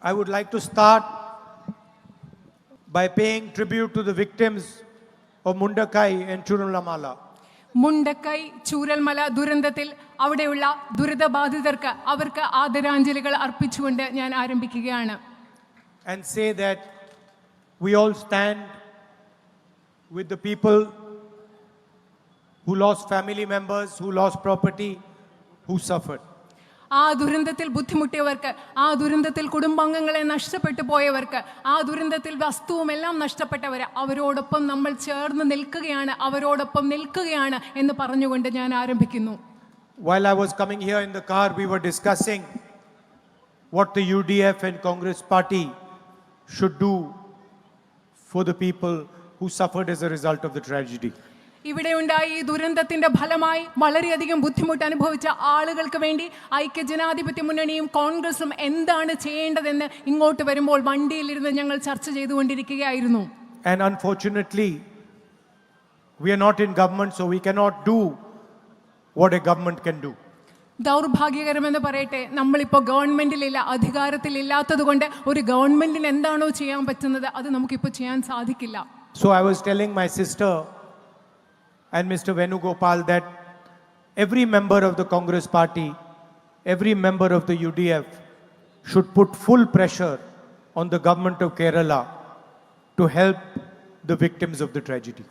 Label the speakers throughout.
Speaker 1: I would like to start by paying tribute to the victims of Mundakai and Churunlamala.
Speaker 2: Mundakkai Chooralmala ദുരന്തത്തിൽ അവിടെയുള്ള ദുരിതബാധിതർക്ക് അവർക്ക് ആദരാഞ്ജലികൾ അർപ്പിച്ചുകൊണ്ട് ഞാൻ ആരംഭിക്കുകയാണ്.
Speaker 1: And say that we all stand with the people who lost family members, who lost property, who suffered.
Speaker 2: ആ ദുരന്തത്തിൽ ബുദ്ധിമുട്ടിയവർക്ക്, ആ ദുരന്തത്തിൽ കുടുംബാംഗങ്ങളെ നഷ്ടപ്പെട്ടു പോയവർക്ക്, ആ ദുരന്തത്തിൽ വസ്തുവും എല്ലാം നഷ്ടപ്പെട്ടവർ, അവരോടൊപ്പം നമ്മൾ ചേർന്ന് നിൽക്കുകയാണ്, അവരോടൊപ്പം നിൽക്കുകയാണ് എന്ന് പറഞ്ഞുകൊണ്ട് ഞാൻ ആരംഭിക്കുന്നു.
Speaker 1: While I was coming here in the car, we were discussing what the UDF and Congress party should do for the people who suffered as a result of the tragedy.
Speaker 2: ഇവിടെ ഉണ്ടായ ഈ ദുരന്തത്തിന്റെ ഫലമായി വളരെയധികം ബുദ്ധിമുട്ട് അനുഭവിച്ച ആളുകൾക്ക് വേണ്ടി ഐക്യജനാധിപത്യ മുന്നണിയും കോൺഗ്രസും എന്താണ് ചെയ്യേണ്ടതെന്ന് ഇങ്ങോട്ട് വരുമ്പോൾ വണ്ടിയിലിരുന്ന് ഞങ്ങൾ ചർച്ച ചെയ്തുകൊണ്ടിരിക്കുകയായിരുന്നു.
Speaker 1: And unfortunately, we are not in government, so we cannot do what a government can do.
Speaker 2: ദൗർഭാഗ്യകരമെന്ന് പറയട്ടെ, നമ്മളിപ്പോൾ ഗവൺമെന്റിലില്ല, അധികാരത്തിലില്ലാത്തത് കൊണ്ട് ഒരു ഗവൺമെന്റിന് എന്താണോ ചെയ്യാൻ പറ്റുന്നത് അത് നമുക്കിപ്പോൾ ചെയ്യാൻ സാധിക്കില്ല.
Speaker 1: So I was telling my sister and Mr. Venugopal that every member of the Congress party, every member of the UDF should put full pressure on the government of Kerala to help the victims of the tragedy.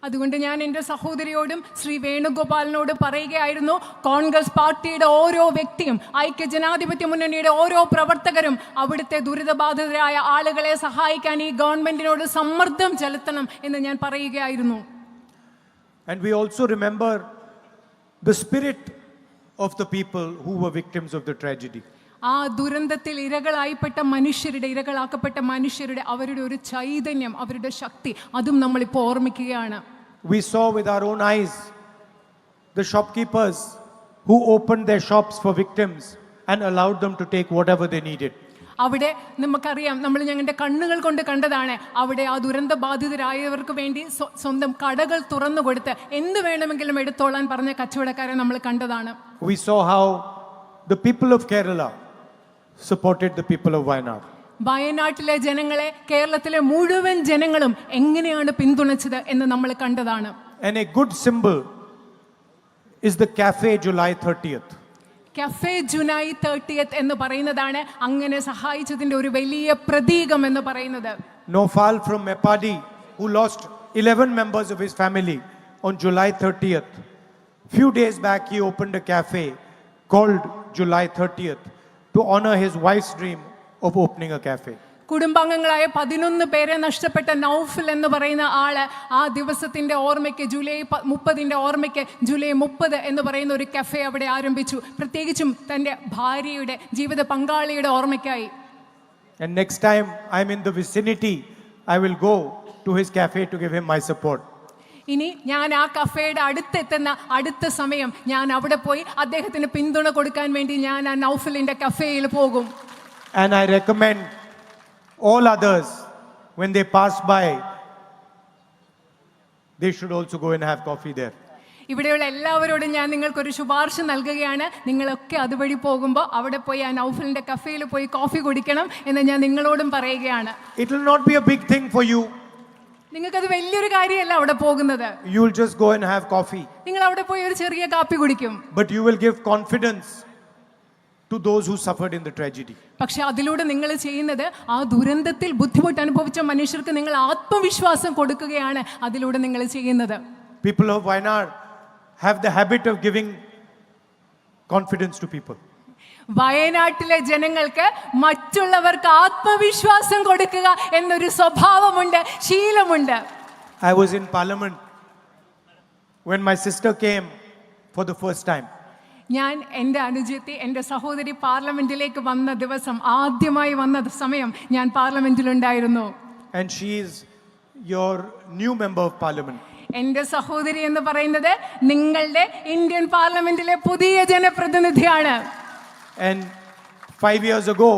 Speaker 2: അതുകൊണ്ട് ഞാൻ എൻ്റെ സഹോദരിയോടും ശ്രീ വേണുഗോപാലിനോട് പറയുകയായിരുന്നു, കോൺഗ്രസ് പാർട്ടിയുടെ ഓരോ വ്യക്തിയും ഐക്യജനാധിപത്യ മുന്നണിയുടെ ഓരോ പ്രവർത്തകരും അവിടുത്തെ ദുരിതബാധിതരായ ആളുകളെ സഹായിക്കാൻ ഈ ഗവൺമെന്റിനോട് സമ്മർദ്ദം ചെലുത്തണം എന്ന് ഞാൻ പറയുകയായിരുന്നു.
Speaker 1: And we also remember the spirit of the people who were victims of the tragedy.
Speaker 2: ആ ദുരന്തത്തിൽ ഇരകളാക്കപ്പെട്ട മനുഷ്യരുടെ അവരുടെ ഒരു ചൈതന്യം, അവരുടെ ശക്തി, അതും നമ്മളിപ്പോൾ ഓർമ്മിക്കുകയാണ്.
Speaker 1: We saw with our own eyes the shopkeepers who opened their shops for victims and allowed them to take whatever they needed.
Speaker 2: അവിടെ നമുക്കറിയാം, നമ്മൾ ഞങ്ങളുടെ കണ്ണുകൾ കൊണ്ട് കണ്ടതാണ്, അവിടെ ആ ദുരന്ത ബാധിതരായവർക്ക് വേണ്ടി സ്വന്തം കടകൾ തുറന്നു കൊടുത്ത് എന്ത് വേണമെങ്കിലും എടുത്തോളാൻ പറഞ്ഞ കച്ചവടക്കാരെ നമ്മൾ കണ്ടതാണ്.
Speaker 1: We saw how the people of Kerala supported the people of Wayanad.
Speaker 2: വയനാട്ടിലെ ജനങ്ങളെ കേരളത്തിലെ മുഴുവൻ ജനങ്ങളും എങ്ങനെയാണ് പിന്തുണച്ചത് എന്ന് നമ്മൾ കണ്ടതാണ്.
Speaker 1: And a good symbol is the Cafe July 30th.
Speaker 2: Cafe July 30th എന്ന് പറയുന്നതാണ് അങ്ങനെ സഹായിച്ചതിന്റെ ഒരു വലിയ പ്രതീകം എന്ന് പറയുന്നത്.
Speaker 1: Nofal from Mepadi, who lost 11 members of his family on July 30th. Few days back he opened a cafe called July 30th to honor his wife's dream of opening a cafe.
Speaker 2: കുടുംബാംഗങ്ങളായ 11 പേരെ നഷ്ടപ്പെട്ട നൗഫൽ എന്ന് പറയുന്ന ആള് ആ ദിവസത്തിന്റെ ഓർമ്മയ്ക്ക്, July 30ന്റെ ഓർമ്മയ്ക്ക് July 30 എന്ന് പറയുന്ന ഒരു കഫേ അവിടെ ആരംഭിച്ചു, പ്രത്യേകിച്ചും തന്റെ ഭാര്യയുടെ ജീവിത പങ്കാളിയുടെ ഓർമ്മയ്ക്കായി.
Speaker 1: And next time I'm in the vicinity, I will go to his cafe to give him my support.
Speaker 2: ഇനി ഞാൻ ആ കഫേയുടെ അടുത്തെത്തുന്ന അടുത്ത സമയം ഞാൻ അവിടെ പോയി അദ്ദേഹത്തിന് പിന്തുണ കൊടുക്കാൻ വേണ്ടി ഞാൻ ആ നൗഫലിന്റെ കഫേയിൽ പോകും.
Speaker 1: And I recommend all others, when they pass by, they should also go and have coffee there.
Speaker 2: ഇവിടെയുള്ള എല്ലാവരോടും ഞാൻ നിങ്ങൾക്കൊരു ശുപാർശ നൽകുകയാണ്, നിങ്ങളൊക്കെ അതുവഴി പോകുമ്പോൾ അവിടെ പോയി ആ നൗഫലിന്റെ കഫേയിൽ പോയി കോഫി കുടിക്കണം എന്ന് ഞാൻ നിങ്ങളോടും പറയുകയാണ്.
Speaker 1: It will not be a big thing for you.
Speaker 2: നിങ്ങൾക്കത് വലിയൊരു കാര്യമല്ല അവിടെ പോകുന്നത്.
Speaker 1: You will just go and have coffee.
Speaker 2: നിങ്ങൾ അവിടെ പോയി ഒരു ചെറിയ കാപ്പി കുടിക്കും.
Speaker 1: But you will give confidence to those who suffered in the tragedy.
Speaker 2: പക്ഷെ അതിലൂടെ നിങ്ങൾ ചെയ്യുന്നത് ആ ദുരന്തത്തിൽ ബുദ്ധിമുട്ട് അനുഭവിച്ച മനുഷ്യർക്ക് നിങ്ങൾ ആത്മവിശ്വാസം കൊടുക്കുകയാണ് അതിലൂടെ നിങ്ങൾ ചെയ്യുന്നത്.
Speaker 1: People of Wayanad have the habit of giving confidence to people.
Speaker 2: വയനാട്ടിലെ ജനങ്ങൾക്ക് മറ്റുള്ളവർക്ക് ആത്മവിശ്വാസം കൊടുക്കുക എന്നൊരു സ്വഭാവമുണ്ട്, ശീലമുണ്ട്.
Speaker 1: I was in Parliament when my sister came for the first time.
Speaker 2: ഞാൻ എൻ്റെ അനുജത്തി, എൻ്റെ സഹോദരി പാർലമെന്റിലേക്ക് വന്ന ദിവസം, ആദ്യമായി വന്ന സമയം ഞാൻ പാർലമെന്റിലുണ്ടായിരുന്നു.
Speaker 1: And she is your new member of Parliament.
Speaker 2: എൻ്റെ സഹോദരി എന്ന് പറയുന്നത് നിങ്ങളുടെ ഇന്ത്യൻ പാർലമെന്റിലെ പുതിയ ജനപ്രതിനിധിയാണ്.
Speaker 1: And 5 years ago,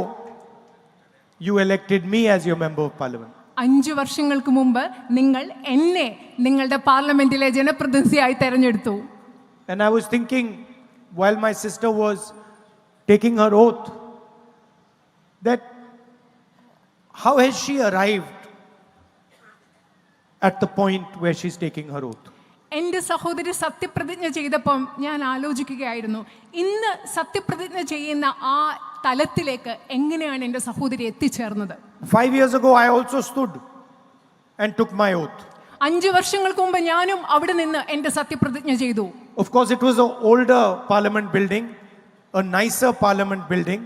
Speaker 1: you elected me as your member of Parliament.
Speaker 2: 5 വർഷങ്ങൾക്ക് മുമ്പ് നിങ്ങൾ എന്നെ നിങ്ങളുടെ പാർലമെന്റിലെ ജനപ്രതിനിധിയായി തെരഞ്ഞെടുത്തു.
Speaker 1: And I was thinking, while my sister was taking her oath, that how has she arrived at the point where she's taking her oath?
Speaker 2: എൻ്റെ സഹോദരി സത്യപ്രതിജ്ഞ ചെയ്തപ്പം ഞാൻ ആലോചിക്കുകയായിരുന്നു, ഇന്ന് സത്യപ്രതിജ്ഞ ചെയ്യുന്ന ആ തലത്തിലേക്ക് എങ്ങനെയാണ് എൻ്റെ സഹോദരി എത്തിച്ചേർന്നത്.
Speaker 1: 5 years ago, I also stood and took my oath.
Speaker 2: 5 വർഷങ്ങൾക്ക് മുമ്പ് ഞാനും അവിടെ നിന്ന് എൻ്റെ സത്യപ്രതിജ്ഞ ചെയ്തു.
Speaker 1: Of course, it was an older parliament building, a nicer parliament building.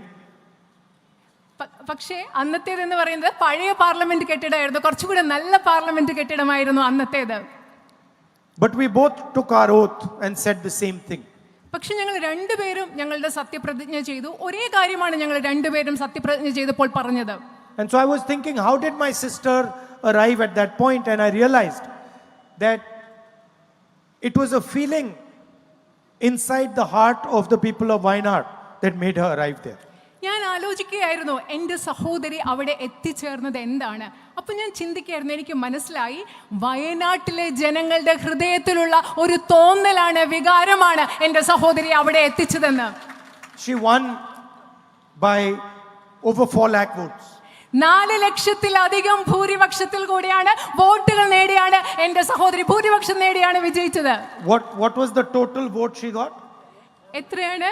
Speaker 2: പക്ഷേ അന്നത്തേതെന്ന് പറയുന്നത് പഴയ പാർലമെന്റ് കെട്ടിടമായിരുന്നു, കുറച്ചുകൂടെ നല്ല parliament കെട്ടിടമായിരുന്നു അന്നത്തേത്.
Speaker 1: But we both took our oath and said the same thing.
Speaker 2: പക്ഷെ ഞങ്ങൾ രണ്ടുപേരും ഞങ്ങളുടെ സത്യപ്രതിജ്ഞ ചെയ്തു. ഒരേ കാര്യമാണ് ഞങ്ങൾ രണ്ടുപേരും സത്യപ്രതിജ്ഞ ചെയ്തപ്പോൾ പറഞ്ഞത്.
Speaker 1: And so I was thinking, how did my sister arrive at that point? And I realized that it was a feeling inside the heart of the people of Wayanad that made her arrive there.
Speaker 2: ഞാൻ ആലോചിക്കുകയായിരുന്നു എൻ്റെ സഹോദരി അവിടെ എത്തിച്ചേർന്നത് എന്താണ്. അപ്പം ഞാൻ ചിന്തിക്കുകയായിരുന്നു, എനിക്ക് മനസ്സിലായി വയനാട്ടിലെ ജനങ്ങളുടെ ഹൃദയത്തിലുള്ള ഒരു തോന്നലാണ്, വികാരമാണ് എൻ്റെ സഹോദരി അവിടെ എത്തിച്ചതെന്ന്.
Speaker 1: She won by over 4 lakh votes.
Speaker 2: 4 ലക്ഷത്തിലധികം ഭൂരിപക്ഷത്തിൽ കൂടിയാണ്, വോട്ടുകൾ നേടിയാണ് എൻ്റെ സഹോദരി ഭൂരിപക്ഷം നേടിയാണ് വിജയിച്ചത്.
Speaker 1: What was the total vote she got?
Speaker 2: എത്രയാണ്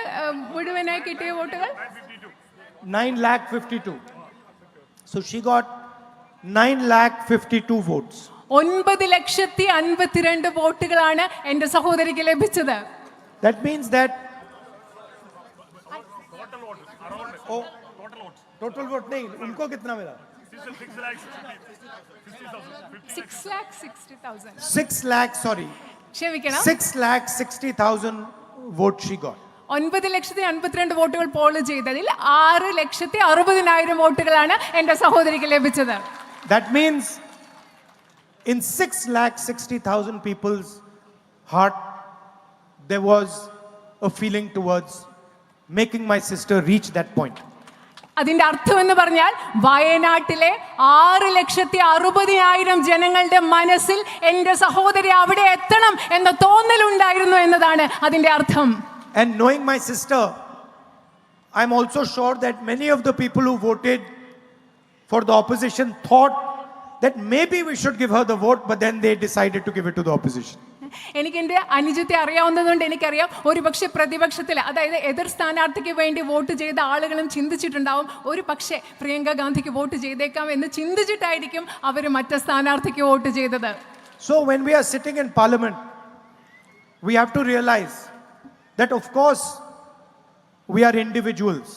Speaker 2: മുഴുവനായി കിട്ടിയ വോട്ടുകൾ?
Speaker 1: 9,52,000. So she got 9,52,000 votes.
Speaker 2: 9,52,000 വോട്ടുകളാണ് എൻ്റെ സഹോദരിക്ക് ലഭിച്ചത്.
Speaker 1: That means that total vote नहीं, उनको कितना मिला?
Speaker 2: 6,60,000.
Speaker 1: 6,60,000 votes she got.
Speaker 2: 9,52,000 വോട്ടുകൾ പോൾ ചെയ്തതിൽ 6,60,000 വോട്ടുകളാണ് എൻ്റെ സഹോദരിക്ക് ലഭിച്ചത്.
Speaker 1: That means in 6,60,000 people's heart there was a feeling towards making my sister reach that point.
Speaker 2: അതിന്റെ അർത്ഥം എന്ന് പറഞ്ഞാൽ വയനാട്ടിലെ 6,60,000 ജനങ്ങളുടെ മനസ്സിൽ എൻ്റെ സഹോദരി അവിടെ എത്തണം എന്ന തോന്നലുണ്ടായിരുന്നു എന്നതാണ് അതിന്റെ അർത്ഥം.
Speaker 1: And knowing my sister, I'm also sure that many of the people who voted for the opposition thought that maybe we should give her the vote, but then they decided to give it to the opposition.
Speaker 2: എനിക്ക് എൻ്റെ അനുജത്തെ അറിയാവുന്നതുകൊണ്ട് എനിക്കറിയാം, ഒരുപക്ഷെ പ്രതിപക്ഷത്തിൽ, അതായത് എതിർ സ്ഥാനാർത്ഥിക്ക് വേണ്ടി vote ചെയ്ത ആളുകളും ചിന്തിച്ചിട്ടുണ്ടാവും, ഒരു പക്ഷേ പ്രിയങ്ക ഗാന്ധിക്ക് വോട്ട് ചെയ്തേക്കാം എന്ന് ചിന്തിച്ചിട്ടായിരിക്കും അവർ മറ്റു സ്ഥാനാർത്ഥിക്ക് വോട്ട് ചെയ്തത്.
Speaker 1: So when we are sitting in parliament, we have to realize that of course we are individuals.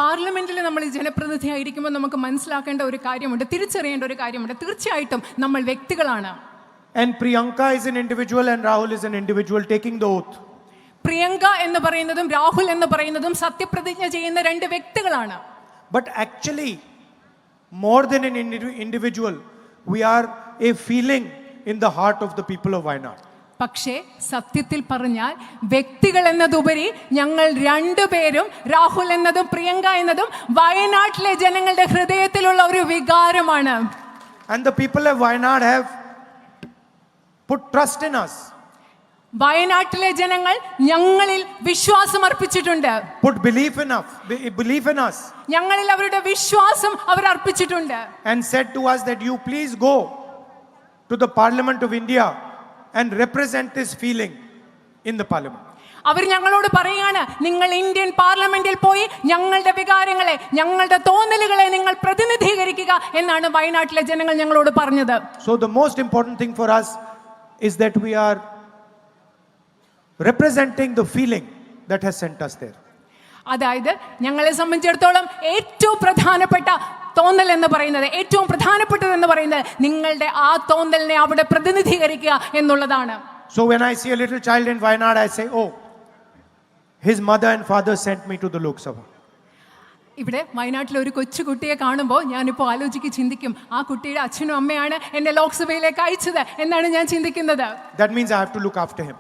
Speaker 2: പാർലമെന്റിൽ നമ്മൾ ജനപ്രതിനിധിയായിരിക്കുമ്പോൾ നമുക്ക് മനസ്സിലാക്കേണ്ട ഒരു കാര്യമുണ്ട്, തിരിച്ചറിയേണ്ട ഒരു കാര്യമുണ്ട്. തീർച്ചയായിട്ടും നമ്മൾ വ്യക്തികളാണ്.
Speaker 1: And Priyanka is an individual and Rahul is an individual taking the oath.
Speaker 2: Priyanka എന്ന് പറയുന്നതും രാഹുൽ എന്ന് പറയുന്നതും സത്യപ്രതിജ്ഞ ചെയ്യുന്ന 2 വ്യക്തികളാണ്.
Speaker 1: But actually, more than an individual, we are a feeling in the heart of the people of Wayanad.
Speaker 2: പക്ഷേ സത്യത്തിൽ പറഞ്ഞാൽ വ്യക്തികൾ എന്നതുപരി ഞങ്ങൾ 2 പേരും, രാഹുൽ എന്നതും പ്രിയങ്ക എന്നതും വയനാട്ടിലെ ജനങ്ങളുടെ ഹൃദയത്തിലുള്ള ഒരു വികാരമാണ്.
Speaker 1: And the people of Wayanad have put trust in us.
Speaker 2: വയനാട്ടിലെ ജനങ്ങൾ ഞങ്ങളിൽ വിശ്വാസം അർപ്പിച്ചിട്ടുണ്ട്.
Speaker 1: Put belief in us.
Speaker 2: ഞങ്ങളിൽ അവരുടെ വിശ്വാസം അവർ അർപ്പിച്ചിട്ടുണ്ട്.
Speaker 1: And said to us that you please go to the Parliament of India and represent this feeling in the Parliament.
Speaker 2: അവർ ഞങ്ങളോട് പറയാണ്, നിങ്ങൾ ഇന്ത്യൻ പാർലമെന്റിൽ പോയി ഞങ്ങളുടെ വികാരങ്ങളെ, ഞങ്ങളുടെ തോന്നലുകളെ നിങ്ങൾ പ്രതിനിധീകരിക്കുക എന്നാണ് വയനാട്ടിലെ ജനങ്ങൾ ഞങ്ങളോട് പറഞ്ഞത്.
Speaker 1: So the most important thing for us is that we are representing the feeling that has sent us there.
Speaker 2: അതായത് ഞങ്ങളെ സംബന്ധിച്ചിടത്തോളം ഏറ്റവും പ്രധാനപ്പെട്ട തോന്നൽ എന്ന് പറയുന്നത്, ഏറ്റവും പ്രധാനപ്പെട്ടതെന്ന് പറയുന്നത് നിങ്ങളുടെ ആ തോന്നലിനെ അവിടെ പ്രതിനിധീകരിക്കുക എന്നുള്ളതാണ്.
Speaker 1: So when I see a little child in Wayanad, I say, oh, his mother and father sent me to the Lok Sabha.
Speaker 2: ഇവിടെ വയനാട്ടിലെ ഒരു കൊച്ചുകുട്ടിയെ കാണുമ്പോൾ ഞാനിപ്പോൾ ചിന്തിക്കും, ആ കുട്ടിയുടെ അച്ഛനും അമ്മയാണ് എന്നെ ലോക്സഭയിലേക്ക് അയച്ചത് എന്നാണ് ഞാൻ ചിന്തിക്കുന്നത്.
Speaker 1: That means I have to look after him.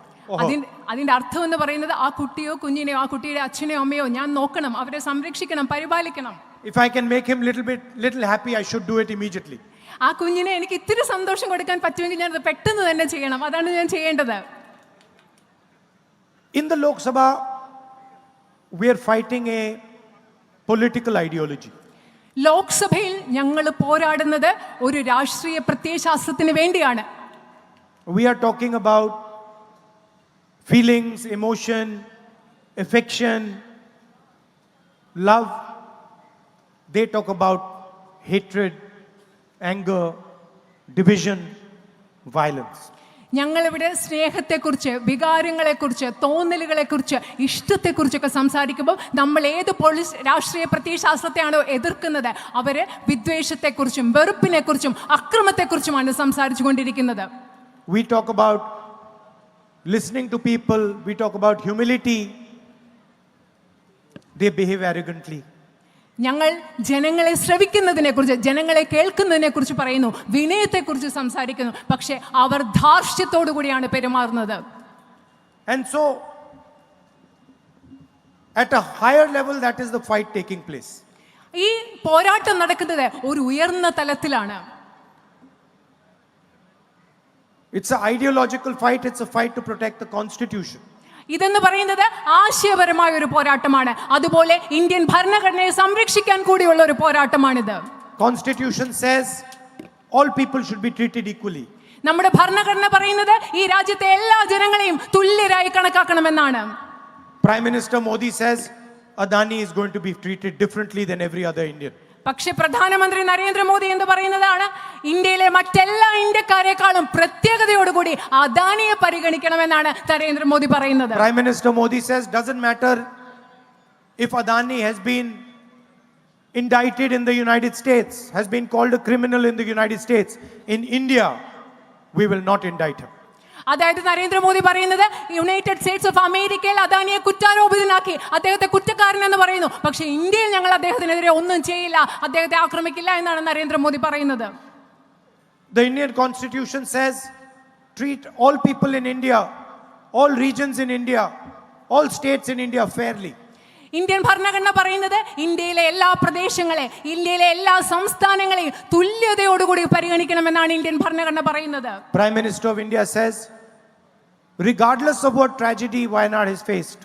Speaker 2: അതിന്റെ അർത്ഥം എന്ന് പറയുന്നത് ആ കുട്ടിയോ കുഞ്ഞിനെയോ ആ കുട്ടിയുടെ അച്ഛനെയോ അമ്മയോ ഞാൻ നോക്കണം, അവരെ സംരക്ഷിക്കണം, പരിപാലിക്കണം.
Speaker 1: If I can make him little happy, I should do it immediately.
Speaker 2: ആ കുഞ്ഞിനെ എനിക്ക് ഇത്തിരി സന്തോഷം കൊടുക്കാൻ പറ്റുമെങ്കിൽ ഞാൻ അത് പെട്ടെന്ന് തന്നെ ചെയ്യണം. അതാണ് ഞാൻ ചെയ്യേണ്ടത്.
Speaker 1: In the Lok Sabha, we are fighting a political ideology.
Speaker 2: ലോക്സഭയിൽ ഞങ്ങൾ പോരാടുന്നത് ഒരു രാഷ്ട്രീയ പ്രത്യയശാസ്ത്രത്തിന് വേണ്ടിയാണ്.
Speaker 1: We are talking about feelings, emotion, affection, love. They talk about hatred, anger, division, violence.
Speaker 2: ഞങ്ങളിവിടെ സ്നേഹത്തെക്കുറിച്ച്, വികാരങ്ങളെക്കുറിച്ച്, തോന്നലുകളെക്കുറിച്ച്, ഇഷ്ടത്തെക്കുറിച്ചൊക്കെ സംസാരിക്കുമ്പോൾ നമ്മൾ ഏത് രാഷ്ട്രീയ പ്രത്യയശാസ്ത്രത്തെയാണോ എതിർക്കുന്നത് അവർ വിദ്വേഷത്തെക്കുറിച്ചും വെറുപ്പിനെക്കുറിച്ചും അക്രമത്തെക്കുറിച്ചുമാണ് സംസാരിച്ചു കൊണ്ടിരിക്കുന്നത്.
Speaker 1: We talk about listening to people, we talk about humility. They behave arrogantly.
Speaker 2: ഞങ്ങൾ ജനങ്ങളെ ശ്രവിക്കുന്നതിനെക്കുറിച്ച്, ജനങ്ങളെ കേൾക്കുന്നതിനെക്കുറിച്ച് പറയുന്നു, വിനയത്തെക്കുറിച്ച് സംസാരിക്കുന്നു, പക്ഷേ അവർ ധാർഷ്ട്യത്തോടു കൂടിയാണ് പെരുമാറുന്നത്.
Speaker 1: And so, at a higher level, that is the fight taking place.
Speaker 2: ഈ പോരാട്ടം നടക്കുന്നത് ഒരു ഉയർന്ന തലത്തിലാണ്.
Speaker 1: It's an ideological fight, it's a fight to protect the constitution.
Speaker 2: ഇതെന്ന് പറയുന്നത് ആശയപരമായ ഒരു പോരാട്ടമാണ്. അതുപോലെ ഇന്ത്യൻ ഭരണഘടനയെ സംരക്ഷിക്കാൻ കൂടിയുള്ള ഒരു പോരാട്ടമാണിത്.
Speaker 1: Constitution says all people should be treated equally.
Speaker 2: നമ്മുടെ ഭരണഘടന പറയുന്നത് ഈ രാജ്യത്തെ എല്ലാ ജനങ്ങളെയും തുല്യരായി കണക്കാക്കണമെന്നാണ്.
Speaker 1: Prime Minister Modi says Adani is going to be treated differently than every other Indian.
Speaker 2: പക്ഷെ പ്രധാനമന്ത്രി നരേന്ദ്രമോദി എന്ന് പറയുന്നതാണ് ഇന്ത്യയിലെ മറ്റെല്ലാ ഇന്ത്യക്കാരെക്കാളും പ്രത്യേകതയോടുകൂടി അദാനിയെ പരിഗണിക്കണമെന്നാണ് നരേന്ദ്രമോദി പറയുന്നത്.
Speaker 1: Prime Minister Modi says doesn't matter if Adani has been indicted in the United States, has been called a criminal in the United States. In India, we will not indict him.
Speaker 2: അതായത് നരേന്ദ്രമോദി പറയുന്നത് United States of അമേരിക്കയിൽ അദാനിയെ കുറ്റാരോപിതനാക്കി അദ്ദേഹത്തെ കുറ്റക്കാരൻ എന്ന് പറയുന്നു, പക്ഷേ ഇന്ത്യയിൽ ഞങ്ങൾ അദ്ദേഹത്തിനെതിരെ ഒന്നും ചെയ്യില്ല, അദ്ദേഹത്തെ ആക്രമിക്കില്ല എന്നാണ് നരേന്ദ്രമോദി പറയുന്നത്.
Speaker 1: The Indian Constitution says treat all people in India, all regions in India, all states in India fairly.
Speaker 2: Indian ഭരണഘടന പറയുന്നത് ഇന്ത്യയിലെ എല്ലാ പ്രദേശങ്ങളെ, ഇന്ത്യയിലെ എല്ലാ സംസ്ഥാനങ്ങളെയും തുല്യതയോടുകൂടി പരിഗണിക്കണമെന്നാണ് ഇന്ത്യൻ ഭരണഘടന പറയുന്നത്.
Speaker 1: Prime Minister of India says, regardless of what tragedy Wayanad has faced,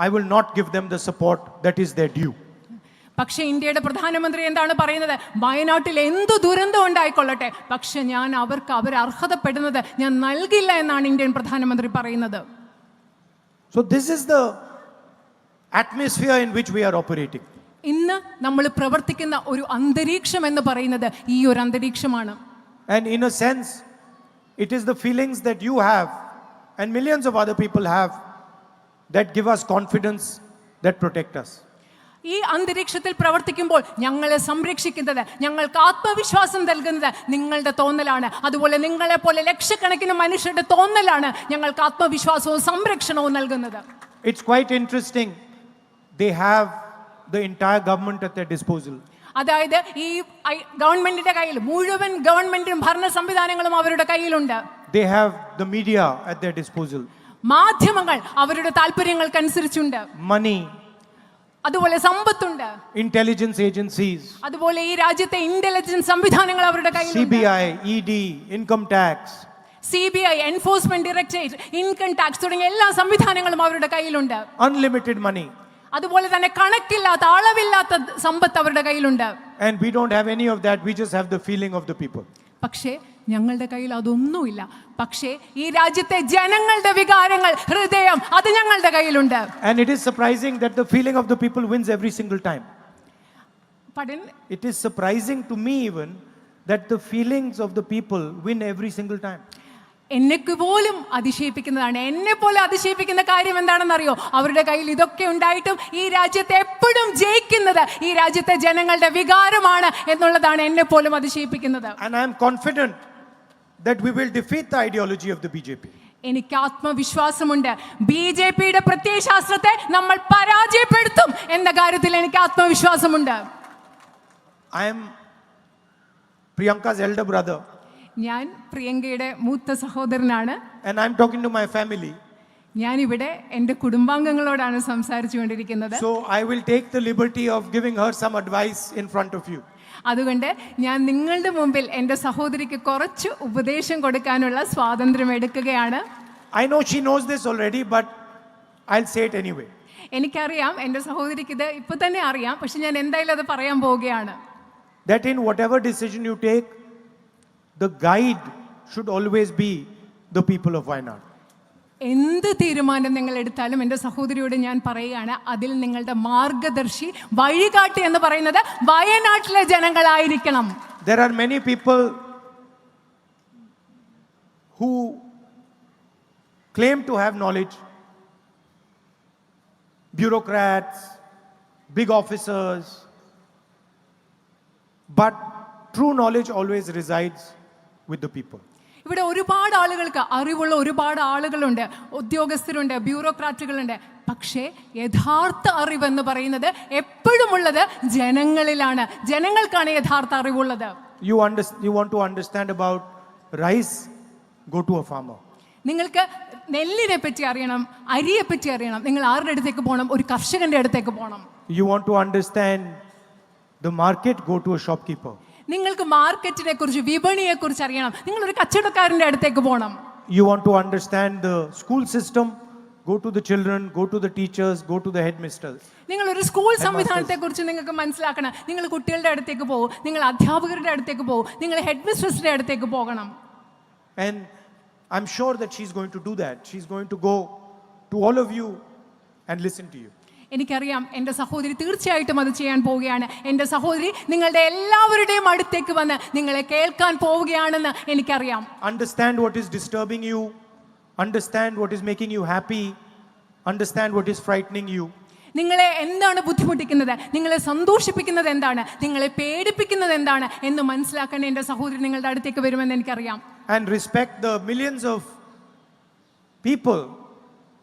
Speaker 1: I will not give them the support that is their due.
Speaker 2: പക്ഷേ ഇന്ത്യയുടെ പ്രധാനമന്ത്രി എന്താണ് പറയുന്നത്? വയനാട്ടിൽ എന്തു ദുരന്തം ഉണ്ടായിക്കൊള്ളട്ടെ, പക്ഷെ ഞാൻ അവർക്ക് അവർ അർഹതപ്പെടുന്നത് ഞാൻ നൽകില്ല എന്നാണ് ഇന്ത്യൻ പ്രധാനമന്ത്രി പറയുന്നത്.
Speaker 1: So this is the atmosphere in which we are operating.
Speaker 2: ഇന്ന് നമ്മൾ പ്രവർത്തിക്കുന്ന ഒരു അന്തരീക്ഷം എന്ന് പറയുന്നത് ഈ ഒരു അന്തരീക്ഷമാണ്.
Speaker 1: And in a sense, it is the feelings that you have and millions of other people have that give us confidence, that protect us.
Speaker 2: ഈ അന്തരീക്ഷത്തിൽ പ്രവർത്തിക്കുമ്പോൾ ഞങ്ങളെ സംരക്ഷിക്കുന്നത്, ഞങ്ങൾക്ക് ആത്മവിശ്വാസം നൽകുന്നത് നിങ്ങളുടെ തോന്നലാണ്. അതുപോലെ നിങ്ങളെപ്പോലെ ലക്ഷക്കണക്കിന് മനുഷ്യരുടെ തോന്നലാണ് ഞങ്ങൾക്ക് ആത്മവിശ്വാസവും സംരക്ഷണവും നൽകുന്നത്.
Speaker 1: It's quite interesting. They have the entire government at their disposal.
Speaker 2: അതായത് ഈ ഗവൺമെന്റിന്റെ കയ്യിൽ മുഴുവൻ ഗവൺമെന്റും ഭരണ സംവിധാനങ്ങളും അവരുടെ കയ്യിലുണ്ട്.
Speaker 1: They have the media at their disposal.
Speaker 2: മാധ്യമങ്ങൾ അവരുടെ താല്പര്യങ്ങൾക്കനുസരിച്ചുണ്ട്.
Speaker 1: Money,
Speaker 2: അതുപോലെ സമ്പത്തുണ്ട്.
Speaker 1: intelligence agencies,
Speaker 2: അതുപോലെ ഈ രാജ്യത്തെ ഇന്റലിജൻസ് സംവിധാനങ്ങൾ അവരുടെ കയ്യിലുണ്ട്.
Speaker 1: CBI, ED, income tax,
Speaker 2: CBI, enforcement directorate, income tax തുടങ്ങിയ എല്ലാ സംവിധാനങ്ങളും അവരുടെ കയ്യിലുണ്ട്.
Speaker 1: unlimited money.
Speaker 2: അതുപോലെ തന്നെ കണക്കില്ലാത്ത അളവില്ലാത്ത സമ്പത്ത് അവരുടെ കയ്യിലുണ്ട്.
Speaker 1: And we don't have any of that. We just have the feeling of the people.
Speaker 2: പക്ഷേ ഞങ്ങളുടെ കയ്യിൽ അതൊന്നുമില്ല. പക്ഷേ ഈ രാജ്യത്തെ ജനങ്ങളുടെ വികാരങ്ങൾ, ഹൃദയം, അത് ഞങ്ങളുടെ കയ്യിലുണ്ട്.
Speaker 1: And it is surprising that the feeling of the people wins every single time. It is surprising to me even that the feelings of the people win every single time.
Speaker 2: എന്നെക്ക് പോലും അതിശയിപ്പിക്കുന്നതാണ്. എന്നെ പോലെ അതിശയിപ്പിക്കുന്ന കാര്യം എന്താണെന്നറിയോ? അവരുടെ കയ്യിൽ ഇതൊക്കെ ഉണ്ടായിട്ടും ഈ രാജ്യത്തെ എപ്പോഴും ജയിക്കുന്നത് ഈ രാജ്യത്തെ ജനങ്ങളുടെ വികാരമാണ് എന്നുള്ളതാണ് എന്നെ പോലും അതിശയിപ്പിക്കുന്നത്.
Speaker 1: And I am confident that we will defeat the ideology of the BJP.
Speaker 2: എനിക്ക് ആത്മവിശ്വാസമുണ്ട്. BJPയുടെ പ്രത്യയശാസ്ത്രത്തെ നമ്മൾ പരാജയപ്പെടുത്തും എന്ന കാര്യത്തിൽ എനിക്ക് ആത്മവിശ്വാസമുണ്ട്.
Speaker 1: I am Priyanka's elder brother.
Speaker 2: ഞാൻ പ്രിയങ്കയുടെ മൂത്ത സഹോദരനാണ്.
Speaker 1: And I am talking to my family.
Speaker 2: ഞാനിവിടെ എൻ്റെ കുടുംബാംഗങ്ങളോടാണ് സംസാരിച്ചു കൊണ്ടിരിക്കുന്നത്.
Speaker 1: So I will take the liberty of giving her some advice in front of you.
Speaker 2: അതുകൊണ്ട് ഞാൻ നിങ്ങളുടെ മുമ്പിൽ എൻ്റെ സഹോദരിക്ക് കുറച്ച് ഉപദേശം കൊടുക്കാനുള്ള സ്വാതന്ത്ര്യം എടുക്കുകയാണ്.
Speaker 1: I know she knows this already, but I'll say it anyway.
Speaker 2: എനിക്കറിയാം എൻ്റെ സഹോദരിക്ക് ഇത് ഇപ്പൊ തന്നെ അറിയാം, പക്ഷെ ഞാൻ എന്തായാലും അത് പറയാൻ പോവുകയാണ്.
Speaker 1: that in whatever decision you take, the guide should always be the people of Wayanad.
Speaker 2: എന്ത് തീരുമാനം നിങ്ങൾ എടുത്താലും എൻ്റെ സഹോദരിയോട് ഞാൻ പറയുകയാണ്, അതിൽ നിങ്ങളുടെ മാർഗദർശി വഴികാട്ടി എന്ന് പറയുന്നത് വയനാട്ടിലെ ജനങ്ങളായിരിക്കണം.
Speaker 1: There are many people who claim to have knowledge, bureaucrats, big officers, but true knowledge always resides with the people.
Speaker 2: ഇവിടെ ഒരുപാട് ആളുകൾക്ക് അറിവുള്ള ഒരുപാട് ആളുകളുണ്ട്, ഉദ്യോഗസ്ഥരുണ്ട്, ബ്യൂറോക്രാറ്റുകളുണ്ട്. പക്ഷേ യഥാർത്ഥ അറിവെന്ന് പറയുന്നത് എപ്പോഴും ഉള്ളത് ജനങ്ങളിലാണ്. ജനങ്ങൾക്കാണ് യഥാർത്ഥ അറിവുള്ളത്.
Speaker 1: You want to understand about rice, go to a farmer.
Speaker 2: നിങ്ങൾക്ക് നെല്ലിനെ പറ്റി അറിയണം, അരിയെ പറ്റി അറിയണം, നിങ്ങൾ ആരുടെ അടുത്തേക്ക് പോകണം? ഒരു കർഷകന്റെ അടുത്തേക്ക് പോകണം.
Speaker 1: You want to understand the market, go to a shopkeeper.
Speaker 2: നിങ്ങൾക്ക് മാർക്കറ്റിനെ കുറിച്ച്, വിപണിയെ കുറിച്ച് അറിയണം, നിങ്ങൾ ഒരു കച്ചവടക്കാരന്റെ അടുത്തേക്ക് പോകണം.
Speaker 1: You want to understand the school system, go to the children, go to the teachers, go to the headmasters.
Speaker 2: നിങ്ങൾ ഒരു സ്കൂൾ സംവിധാനത്തെ കുറിച്ച് നിങ്ങൾക്ക് മനസ്സിലാക്കണം, നിങ്ങൾ കുട്ടികളുടെ അടുത്തേക്ക് പോകും, നിങ്ങൾ അധ്യാപകരുടെ അടുത്തേക്ക് പോകും, നിങ്ങൾ ഹെഡ് മിസ്ട്രസിന്റെ അടുത്തേക്ക് പോകണം.
Speaker 1: And I'm sure that she's going to do that. She's going to go to all of you and listen to you.
Speaker 2: എനിക്കറിയാം എൻ്റെ സഹോദരി തീർച്ചയായിട്ടും അത് ചെയ്യാൻ പോവുകയാണ്. എൻ്റെ സഹോദരി നിങ്ങളുടെ എല്ലാവരുടെയും അടുത്തേക്ക് വന്ന് നിങ്ങളെ കേൾക്കാൻ പോവുകയാണെന്ന് എനിക്കറിയാം.
Speaker 1: Understand what is disturbing you, understand what is making you happy, understand what is frightening you.
Speaker 2: നിങ്ങളെ എന്താണ് ബുദ്ധിമുട്ടിക്കുന്നത്, നിങ്ങളെ സന്തോഷിപ്പിക്കുന്നത് എന്താണ്, നിങ്ങളെ പേടിപ്പിക്കുന്നത് എന്താണ് എന്ന് മനസ്സിലാക്കാൻ എൻ്റെ സഹോദരി നിങ്ങളുടെ അടുത്തേക്ക് വരുമെന്ന് എനിക്കറിയാം.
Speaker 1: And respect the millions of people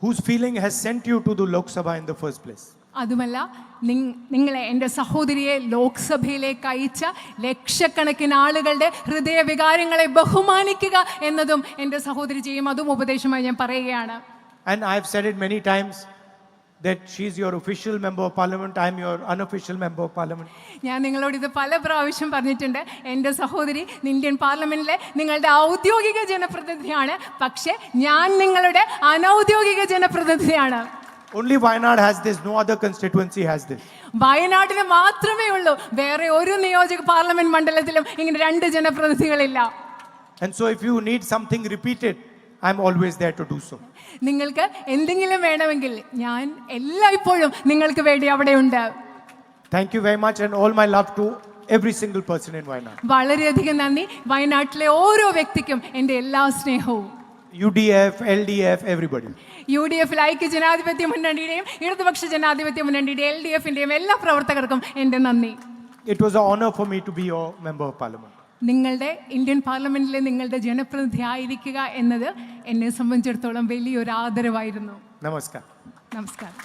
Speaker 1: whose feeling has sent you to the Lok Sabha in the first place.
Speaker 2: അതുമല്ല, നിങ്ങളെ എൻ്റെ സഹോദരിയെ ലോക്സഭയിലേക്ക് അയച്ച ലക്ഷക്കണക്കിന് ആളുകളുടെ ഹൃദയവികാരങ്ങളെ ബഹുമാനിക്കുക എന്നതും എൻ്റെ സഹോദരി ചെയ്യും. അതും ഉപദേശമായി ഞാൻ പറയുകയാണ്.
Speaker 1: And I've said it many times that she's your official member of parliament, I'm your unofficial member of parliament.
Speaker 2: ഞാൻ നിങ്ങളോട് ഇത് പല പ്രാവശ്യം പറഞ്ഞിട്ടുണ്ട്. എൻ്റെ സഹോദരി ഇന്ത്യൻ പാർലമെന്റിലെ നിങ്ങളുടെ ഔദ്യോഗിക ജനപ്രതിനിധിയാണ്, പക്ഷേ ഞാൻ നിങ്ങളുടെ അനൗദ്യോഗിക ജനപ്രതിനിധിയാണ്.
Speaker 1: Only Wayanad has this, no other constituency has this.
Speaker 2: വയനാട്ടിന് മാത്രമേ ഉള്ളൂ, വേറെ ഒരു നിയോജക പാർലമെന്റ് മണ്ഡലത്തിലും ഇങ്ങനെ രണ്ട് ജനപ്രതിനിധികളില്ല.
Speaker 1: And so if you need something repeated, I'm always there to do so.
Speaker 2: നിങ്ങൾക്ക് എന്തെങ്കിലും വേണമെങ്കിൽ ഞാൻ എല്ലായ്പ്പോഴും നിങ്ങൾക്ക് വേണ്ടി അവിടെയുണ്ട്.
Speaker 1: Thank you very much and all my love to every single person in Wayanad.
Speaker 2: വളരെയധികം നന്ദി. വയനാട്ടിലെ ഓരോ വ്യക്തിക്കും എൻ്റെ എല്ലാ സ്നേഹവും.
Speaker 1: UDF, LDF, everybody.
Speaker 2: UDF ഐക്യ ജനാധിപത്യ മുന്നണിയുടെയും ഇടതുപക്ഷ ജനാധിപത്യ മുന്നണിയുടെയും LDFന്റെയും എല്ലാ പ്രവർത്തകർക്കും എൻ്റെ നന്ദി.
Speaker 1: It was an honor for me to be your member of parliament.
Speaker 2: നിങ്ങളുടെ ഇന്ത്യൻ പാർലമെന്റിലെ നിങ്ങളുടെ ജനപ്രതിനിധി ആയിരിക്കുക എന്നത് എന്നെ സംബന്ധിച്ചിടത്തോളം വലിയൊരു ആദരവായിരുന്നു.
Speaker 1: Namaskar.
Speaker 2: നമസ്കാരം.